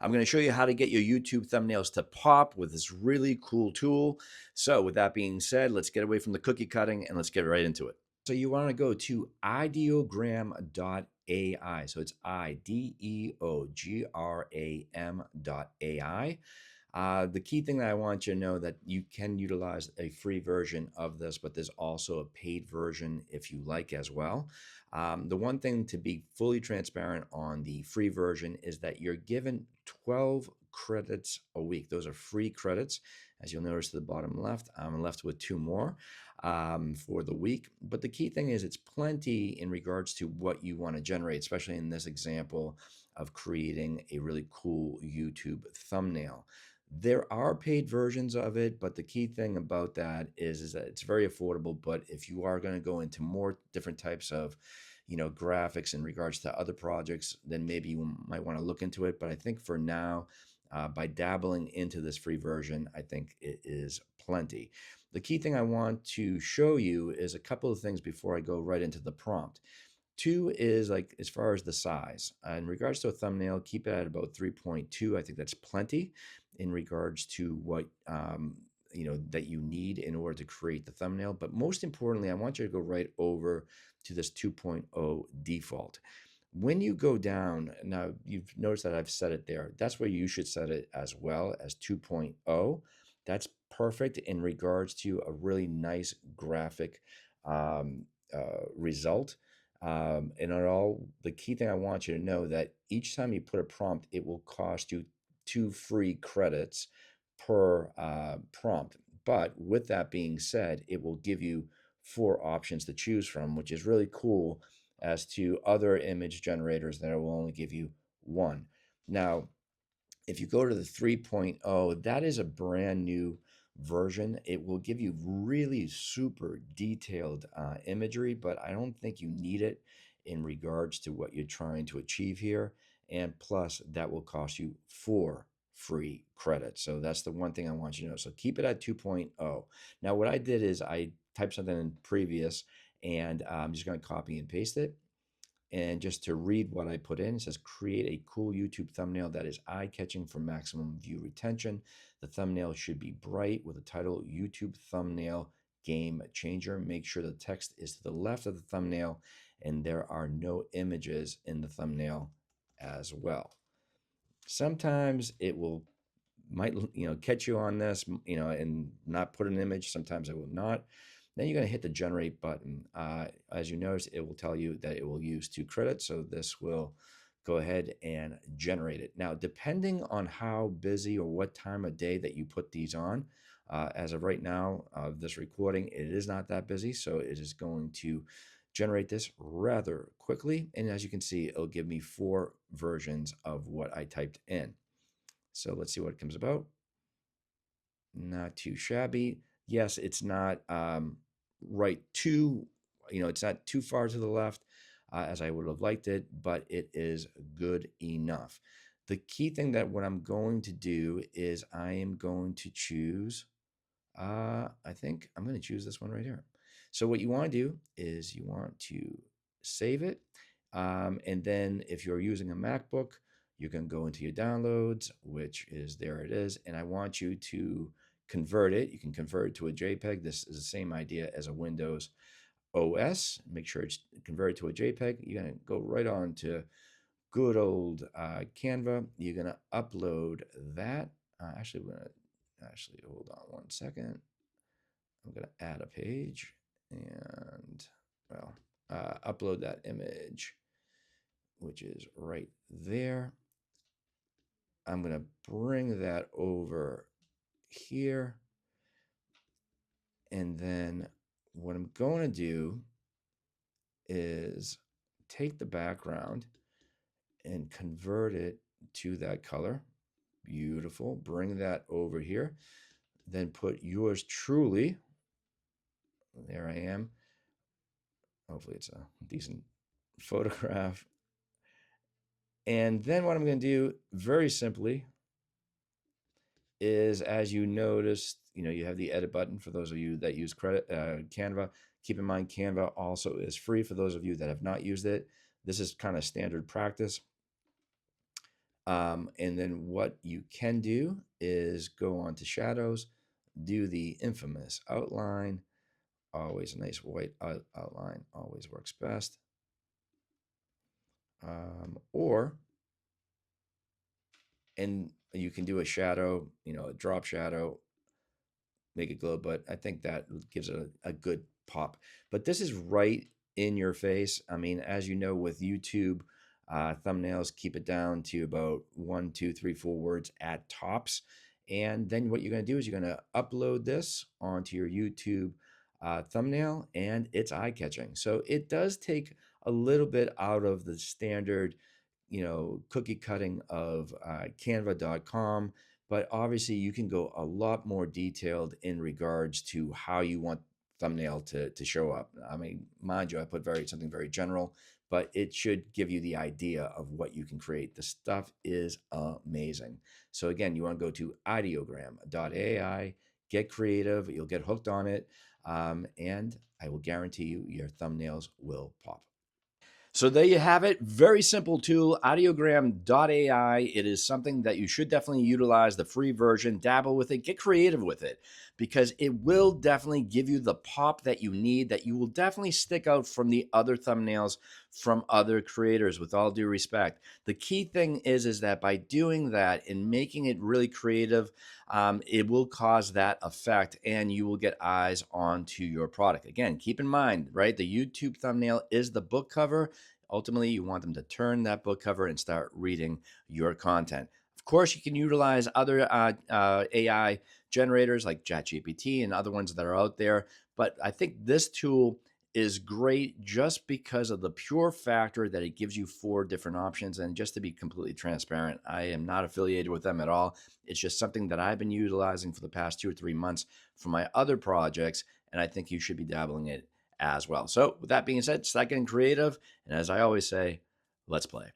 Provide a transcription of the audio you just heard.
I'm going to show you how to get your YouTube thumbnails to pop with this really cool tool. So with that being said, let's get away from the cookie cutting and let's get right into it. So you want to go to ideogram.ai. So it's ideogram.ai. The key thing that I want you to know that you can utilize a free version of this, but there's also a paid version if you like as well. The one thing to be fully transparent on the free version is that you're given 12 credits a week. Those are free credits. As you'll notice to the bottom left, I'm left with 2 more for the week. But the key thing is it's plenty in regards to what you want to generate, especially in this example of creating a really cool YouTube thumbnail. There are paid versions of it, but the key thing about that is that it's very affordable. But if you are going to go into more different types of, graphics in regards to other projects, then maybe you might want to look into it. But I think for now, by dabbling into this free version, I think it is plenty. The key thing I want to show you is a couple of things before I go right into the prompt. 2 is like as far as the size. In regards to a thumbnail, keep it at about 3.2. I think that's plenty in regards to what that you need in order to create the thumbnail. But most importantly, I want you to go right over to this 2.0 default. When you go down, now you've noticed that I've set it there. That's where you should set it as well as 2.0. That's perfect in regards to a really nice graphic result. And the key thing I want you to know that each time you put a prompt, it will cost you 2 free credits per prompt. But with that being said, it will give you 4 options to choose from, which is really cool as to other image generators that will only give you 1. Now, if you go to the 3.0, that is a brand new version. It will give you really super detailed imagery, but I don't think you need it in regards to what you're trying to achieve here. And plus, that will cost you 4 free credits. So that's the one thing I want you to know. So keep it at 2.0. Now, what I did is I typed something in previous, and I'm just going to copy and paste it. And just to read what I put in, it says, create a cool YouTube thumbnail that is eye-catching for maximum view retention. The thumbnail should be bright with the title YouTube Thumbnail Game Changer. Make sure the text is to the left of the thumbnail and there are no images in the thumbnail as well. Sometimes it might catch you on this, and not put an image. Sometimes it will not. Then you're going to hit the generate button. As you notice, it will tell you that it will use 2 credits. So this will go ahead and generate it. Now, depending on how busy or what time of day that you put these on, as of right now of this recording, it is not that busy. So it is going to generate this rather quickly. And as you can see, it'll give me 4 versions of what I typed in. So let's see what it comes about. Not too shabby. Yes, it's not it's not too far to the left as I would have liked it, but it is good enough. The key thing that what I'm going to do is I am going to choose, I think I'm going to choose this one right here. So what you want to do is you want to save it. And then if you're using a MacBook, you can go into your downloads, which is there it is. And I want you to convert it. You can convert it to a JPEG. This is the same idea as a Windows OS. Make sure it's converted to a JPEG. You're going to go right on to good old Canva. You're going to upload that. Actually, hold on one second. I'm going to add a page and, upload that image, which is right there. I'm going to bring that over here. And then what I'm going to do is take the background and convert it to that color. Beautiful. Bring that over here. Then put yours truly. There I am. Hopefully it's a decent photograph. And then what I'm going to do very simply is, as you noticed, you have the edit button for those of you that use Canva. Keep in mind, Canva also is free for those of you that have not used it. This is kind of standard practice. And then what you can do is go on to shadows, do the infamous outline. Always a nice white outline always works best. Or, and you can do a shadow, a drop shadow, make it glow, but I think that gives it a good pop. But this is right in your face. I mean, as you know, with YouTube, thumbnails keep it down to about 1, 2, 3, 4 words at tops. And then what you're going to do is you're going to upload this onto your YouTube thumbnail, and it's eye catching. So it does take a little bit out of the standard, cookie cutting of canva.com, but obviously you can go a lot more detailed in regards to how you want thumbnail to show up. I mean, mind you, I put something very general, but it should give you the idea of what you can create. The stuff is amazing. So again, you want to go to ideogram.ai, get creative, you'll get hooked on it, and I will guarantee you your thumbnails will pop. So there you have it. Very simple tool, audiogram.ai. It is something that you should definitely utilize, the free version, dabble with it, get creative with it, because it will definitely give you the pop that you need, that you will definitely stick out from the other thumbnails from other creators, with all due respect. The key thing is that by doing that and making it really creative, it will cause that effect and you will get eyes onto your product. Again, keep in mind, right? The YouTube thumbnail is the book cover. Ultimately, you want them to turn that book cover and start reading your content. Of course, you can utilize other AI generators like ChatGPT and other ones that are out there. But I think this tool is great just because of the pure factor that it gives you 4 different options. And just to be completely transparent, I am not affiliated with them at all. It's just something that I've been utilizing for the past 2 or 3 months for my other projects. And I think you should be dabbling in it as well. So with that being said, start getting creative. And as I always say, let's play.